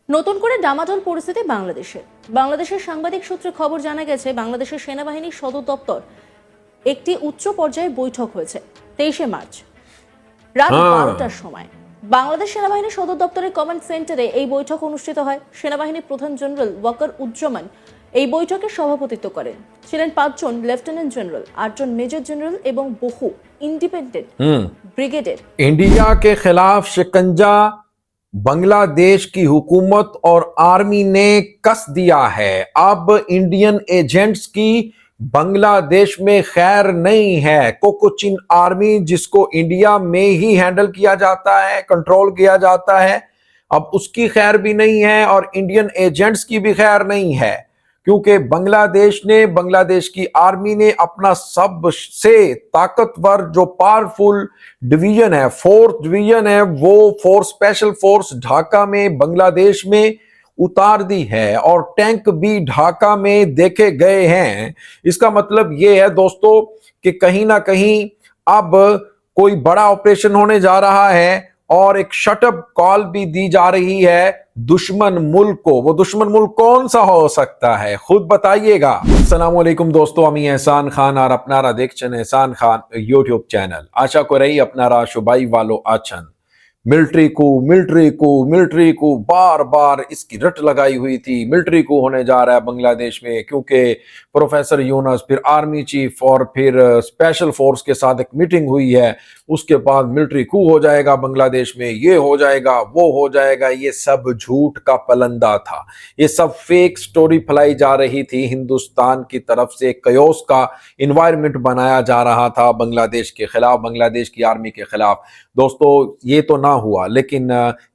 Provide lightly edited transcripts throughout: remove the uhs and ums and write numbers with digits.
নতুন করে ডামাডোল পরিস্থিতি বাংলাদেশের সাংবাদিক সূত্রে খবর জানা গেছে, বাংলাদেশের সেনাবাহিনীর সদর দপ্তর একটি উচ্চ পর্যায়ে বৈঠক হয়েছে 23শে মার্চ রাত 12টার সময়। বাংলাদেশ সেনাবাহিনীর সদর দপ্তরের কমান্ড সেন্টারে এই বৈঠক অনুষ্ঠিত হয়। সেনাবাহিনীর প্রধান জেনারেল ওয়াকার উজ্জামান এই বৈঠকে সভাপতিত্ব করেন। ছিলেন 5 জন লেফটেন্যান্ট জেনারেল, 8 জন মেজর জেনারেল এবং বহু इंडिपेंडेंट ब्रिगेडियर। इंडिया के खिलाफ शिकंजा बांग्लादेश की हुकूमत और आर्मी ने कस दिया है। अब इंडियन एजेंट्स की बांग्लादेश में खैर नहीं है। कोकोचिन आर्मी, जिसको इंडिया में ही हैंडल किया जाता है, कंट्रोल किया जाता है, अब उसकी खैर भी नहीं है और इंडियन एजेंट्स की भी खैर नहीं है, क्योंकि बांग्लादेश की आर्मी ने अपना सबसे ताकतवर जो पावरफुल डिवीजन है, 4th डिवीजन है, वो फोर्स स्पेशल फोर्स ढाका में बांग्लादेश में उतार दी है और टैंक भी ढाका में देखे गए हैं। इसका मतलब ये है दोस्तों कि कहीं ना कहीं अब कोई बड़ा ऑपरेशन होने जा रहा है और एक शटअप कॉल भी दी जा रही है दुश्मन मुल्क को। वो दुश्मन मुल्क कौन सा हो सकता है, खुद बताइएगा। अस्सलाम वालेकुम दोस्तों, আমি এহসান খান আর আপনারা দেখছেন এহসান খান ইউটিউব চ্যানেল। আশা করি আপনারা সবাই ভালো আছেন। मिलिट्री को बार बार इसकी रट लगाई हुई थी। मिलिट्री को होने जा रहा है बांग्लादेश में, क्योंकि प्रोफेसर यूनस, फिर आर्मी चीफ और फिर स्पेशल फोर्स के साथ एक मीटिंग हुई है। उसके बाद मिलिट्री कू हो जाएगा बांग्लादेश में, ये हो जाएगा, वो हो जाएगा। ये सब झूठ का पलंदा था। ये सब फेक स्टोरी फैलाई जा रही थी। हिंदुस्तान की तरफ से कयोस का इन्वायरमेंट बनाया जा रहा था बांग्लादेश के खिलाफ, बांग्लादेश की आर्मी के खिलाफ। दोस्तों ये तो ना हुआ, लेकिन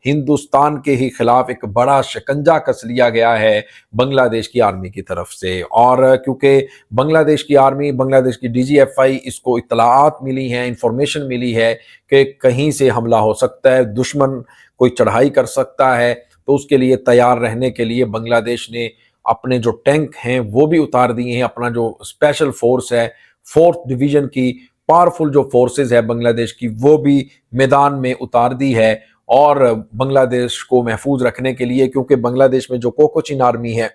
हिंदुस्तान के ही खिलाफ एक बड़ा शिकंजा कस लिया गया है बांग्लादेश की आर्मी की तरफ से। और क्योंकि बांग्लादेश की आर्मी, बांग्लादेश की DGFI, इसको इत्तलाआत मिली हैं, इंफॉर्मेशन मिली है कि कहीं से हमला हो सकता है, दुश्मन कोई चढ़ाई कर सकता है, तो उसके लिए तैयार रहने के लिए बांग्लादेश ने अपने जो टैंक हैं वो भी उतार दिए हैं। अपना जो स्पेशल फोर्स है, 4th डिवीजन की पावरफुल जो फोर्सेस है बांग्लादेश की, वो भी मैदान में उतार दी है और बांग्लादेश को महफूज रखने के लिए। क्योंकि बांग्लादेश में जो कोकोचिन आर्मी है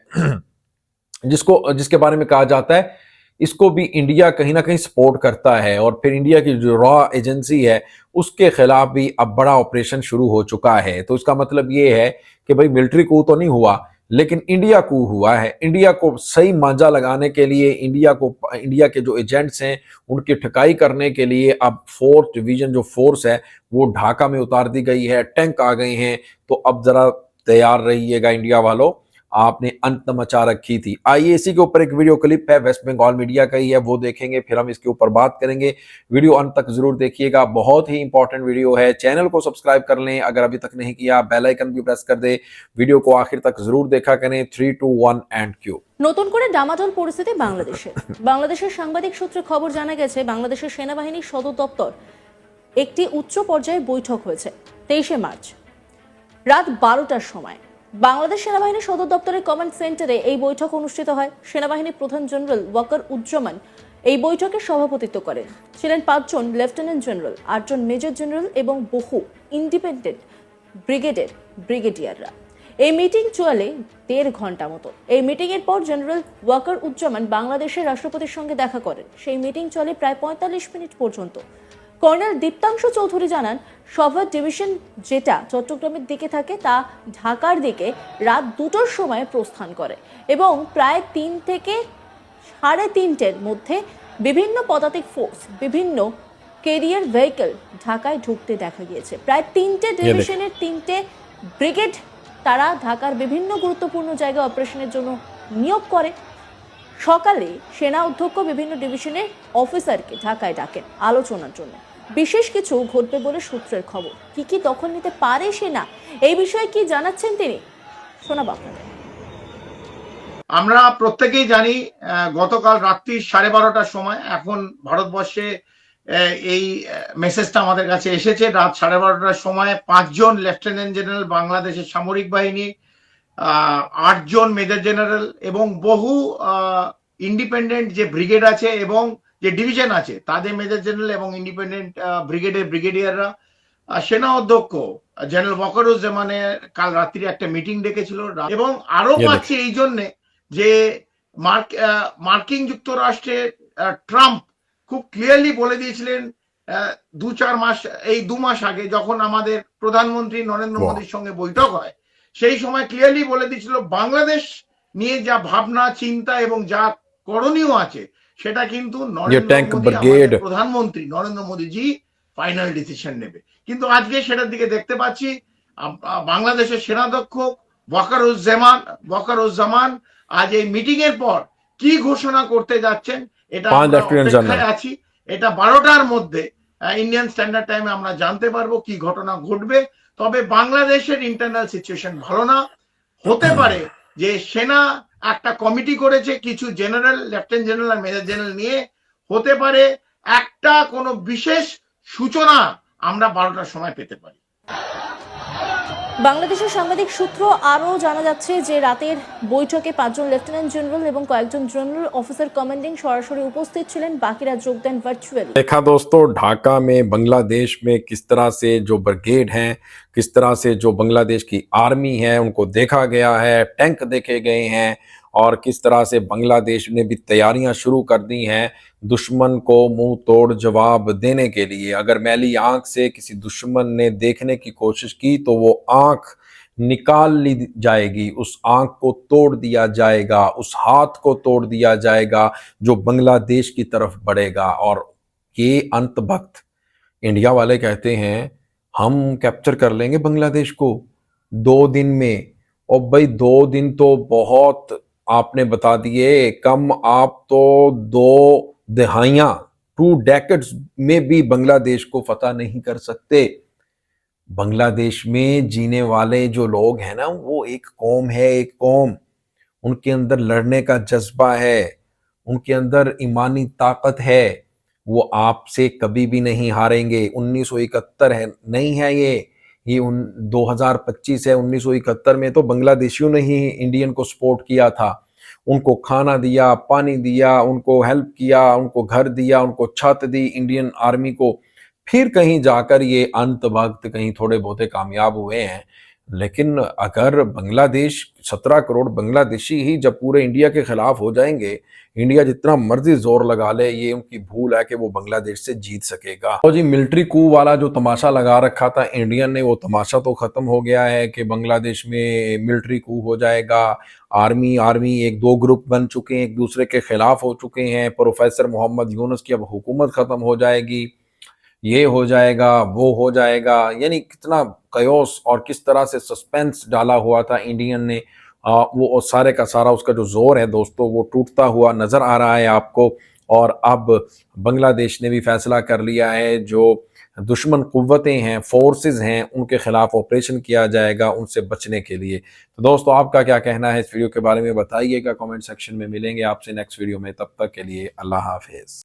जिसके बारे में कहा जाता है, इसको भी इंडिया कहीं ना कहीं सपोर्ट करता है। और फिर इंडिया की जो रॉ एजेंसी है उसके खिलाफ भी अब बड़ा ऑपरेशन शुरू हो चुका है। तो इसका मतलब ये है कि भाई मिलिट्री coup तो नहीं हुआ, लेकिन इंडिया coup हुआ है। इंडिया को सही मांझा लगाने के लिए, इंडिया के जो एजेंट्स हैं उनकी ठिकाई करने के लिए अब 4th डिवीजन जो फोर्स है वो ढाका में उतार दी गई है। टैंक आ गए हैं, तो अब जरा तैयार रहिएगा इंडिया वालों, आपने अंत मचा रखी थी। आइए इसी के ऊपर एक वीडियो क्लिप है, वेस्ट बंगाल मीडिया का ही है, वो देखेंगे, फिर हम इसके ऊपर बात करेंगे। वीडियो अंत तक जरूर देखिएगा, बहुत ही इंपॉर्टेंट वीडियो है। चैनल को सब्सक्राइब कर लें अगर अभी तक नहीं किया, बेल आइकन भी प्रेस कर दे। वीडियो को आखिर तक जरूर देखा करें। 3, 2, 1 एंड क्यू। নতুন করে ডামাডোল পরিস্থিতি বাংলাদেশের সাংবাদিক সূত্রে খবর জানা গেছে, বাংলাদেশের সেনাবাহিনীর সদর দপ্তর একটি উচ্চ পর্যায়ে বৈঠক হয়েছে 23শে মার্চ রাত 12টার সময়। বাংলাদেশ সেনাবাহিনীর সদর দপ্তরের কমান্ড সেন্টারে এই বৈঠক অনুষ্ঠিত হয়। সেনাবাহিনীর প্রধান জেনারেল ওয়াকার উজ্জামান এই বৈঠকে সভাপতিত্ব করেন। ছিলেন 5 জন লেফটেন্যান্ট জেনারেল, 8 জন মেজর জেনারেল এবং বহু ইন্ডিপেন্ডেন্ট ব্রিগেডিয়াররা। এই মিটিং চলে 1.5 ঘন্টা মতো। এই মিটিং এর পর জেনারেল ওয়াকার উজ্জামান বাংলাদেশের রাষ্ট্রপতির সঙ্গে দেখা করেন। সেই মিটিং চলে প্রায় 45 মিনিট পর্যন্ত। কর্নেল দীপ্তাংশু চৌধুরী জানান, সভার ডিভিশন যেটা চট্টগ্রামের দিকে থাকে তা ঢাকার দিকে রাত 2টোর সময় প্রস্থান করে এবং প্রায় 3 থেকে 3:30-এর মধ্যে বিভিন্ন পদাতিক ফোর্স, বিভিন্ন ক্যারিয়ার ভেহিকল ঢাকায় ঢুকতে দেখা গিয়েছে। প্রায় 3টে ডিভিশনের 3টে ব্রিগেড তারা ঢাকার বিভিন্ন গুরুত্বপূর্ণ জায়গায় অপারেশনের জন্য নিয়োগ করে। সকালে সেনা অধ্যক্ষ বিভিন্ন ডিভিশনের অফিসারকে ঢাকায় ডাকেন আলোচনার জন্য। বিশেষ কিছু ঘটবে বলে সূত্রের খবর। কি দখল নিতে পারে সেনা, এই বিষয়ে কি জানাচ্ছেন তিনি, শোনাব আপনাদের। আমরা প্রত্যেকেই জানি গতকাল রাত্রি 12:30টার সময়, এখন ভারতবর্ষে এই মেসেজটা আমাদের কাছে এসেছে, রাত 12:30টার সময় 5 জন লেফটেন্যান্ট জেনারেল বাংলাদেশের সামরিক বাহিনী, 8 জন মেজর জেনারেল এবং বহু ইন্ডিপেন্ডেন্ট যে ব্রিগেড আছে এবং যে ডিভিশন আছে তাদের মেজর জেনারেল এবং ইন্ডিপেন্ডেন্ট ব্রিগেডের ব্রিগেডিয়াররা সেনা অধ্যক্ষ জেনারেল ওয়াকারুজ্জামানের কাল রাত্রি একটা মিটিং ডেকেছিল এবং আরো ये পাচ্ছে देखिए এই জন্যে যে মার্কিন যুক্তরাষ্ট্রের ট্রাম্প খুব ক্লিয়ারলি বলে দিয়েছিলেন 2-4 মাস, এই 2 মাস আগে যখন আমাদের প্রধানমন্ত্রী নরেন্দ্র वाह মোদীর সঙ্গে বৈঠক হয়, সেই সময় ক্লিয়ারলি বলে দিয়েছিল বাংলাদেশ নিয়ে যা ভাবনা চিন্তা এবং যা করণীয় আছে সেটা কিন্তু ये নরেন্দ্র टैंक মোদী, আমাদের ब्रिगेड প্রধানমন্ত্রী নরেন্দ্র মোদীজি ফাইনাল ডিসিশন নেবে। কিন্তু আজকে সেটার দিকে দেখতে পাচ্ছি বাংলাদেশের সেনাধ্যক্ষ ওয়াকারুজ্জামান আজ এই মিটিং এর পর কি ঘোষণা করতে যাচ্ছেন এটা 5 আমরা लेफ्टिनेंट जनरल অপেক্ষায় আছি। এটা 12টার মধ্যে ইন্ডিয়ান স্ট্যান্ডার্ড টাইমে আমরা জানতে পারবো কি ঘটনা ঘটবে। তবে বাংলাদেশের ইন্টারনাল সিচুয়েশন ভালো না। হতে পারে যে সেনা একটা কমিটি করেছে কিছু জেনারেল, লেফটেন্যান্ট জেনারেল আর মেজর জেনারেল নিয়ে, হতে পারে একটা কোনো বিশেষ সূচনা আমরা 12টার সময় পেতে পারি। বাংলাদেশের সাংবাদিক সূত্র আরও জানা যাচ্ছে যে রাতের বৈঠকে 5 জন লেফটেন্যান্ট জেনারেল এবং কয়েকজন জেনারেল অফিসার কমান্ডিং সরাসরি উপস্থিত ছিলেন, বাকিরা যোগ দেন ভার্চুয়ালি। देखा दोस्तों, ढाका में बांग्लादेश में किस तरह से जो ब्रिगेड हैं, किस तरह से जो बांग्लादेश की आर्मी है उनको देखा गया है, टैंक देखे गए हैं और किस तरह से बांग्लादेश ने भी तैयारियां शुरू कर दी हैं दुश्मन को मुंह तोड़ जवाब देने के लिए। अगर मैली आंख से किसी दुश्मन ने देखने की कोशिश की तो वो आंख निकाल ली जाएगी, उस आंख को तोड़ दिया जाएगा, उस हाथ को तोड़ दिया जाएगा जो बांग्लादेश की तरफ बढ़ेगा। और ये अंत वक्त इंडिया वाले कहते हैं हम कैप्चर कर लेंगे बांग्लादेश को 2 दिन में। और भाई 2 दिन तो बहुत आपने बता दिए, कम आप तो 2 दहाइयां 2 डेकेड्स में भी बांग्लादेश को फतह नहीं कर सकते। बांग्लादेश में जीने वाले जो लोग हैं ना, वो एक कौम है, एक कौम। उनके अंदर लड़ने का जज्बा है, उनके अंदर ईमानी ताकत है, वो आपसे कभी भी नहीं हारेंगे। 1971 है नहीं है ये 2025 है। 1971 में तो बांग्लादेशियों ने ही इंडियन को सपोर्ट किया था, उनको खाना दिया, पानी दिया, उनको हेल्प किया, उनको घर दिया, उनको छत दी इंडियन आर्मी को। फिर कहीं जाकर ये अंत वक्त कहीं थोड़े बहुते कामयाब हुए हैं। लेकिन अगर बांग्लादेश 17 करोड़ बांग्लादेशी ही जब पूरे इंडिया के खिलाफ हो जाएंगे, इंडिया जितना मर्जी जोर लगा ले, ये उनकी भूल है कि वो बांग्लादेश से जीत सकेगा। तो जी मिलिट्री कू वाला जो तमाशा लगा रखा था इंडियन ने, वो तमाशा तो खत्म हो गया है कि बांग्लादेश में मिलिट्री कू हो जाएगा। आर्मी एक दो ग्रुप बन चुके हैं, एक दूसरे के खिलाफ हो चुके हैं। प्रोफेसर मोहम्मद यूनुस की अब हुकूमत खत्म हो जाएगी, ये हो जाएगा, वो हो जाएगा। यानी कितना कयोस और किस तरह से सस्पेंस डाला हुआ था इंडियन ने, वो सारे का सारा उसका जो जोर है दोस्तों, वो टूटता हुआ नजर आ रहा है आपको। और अब बांग्लादेश ने भी फैसला कर लिया है, जो दुश्मन कुव्वतें हैं, फोर्सेस हैं, उनके खिलाफ ऑपरेशन किया जाएगा उनसे बचने के लिए। तो दोस्तों आपका क्या कहना है इस वीडियो के बारे में बताइएगा कमेंट सेक्शन में। मिलेंगे आपसे नेक्स्ट वीडियो में, तब तक के लिए अल्लाह हाफिज।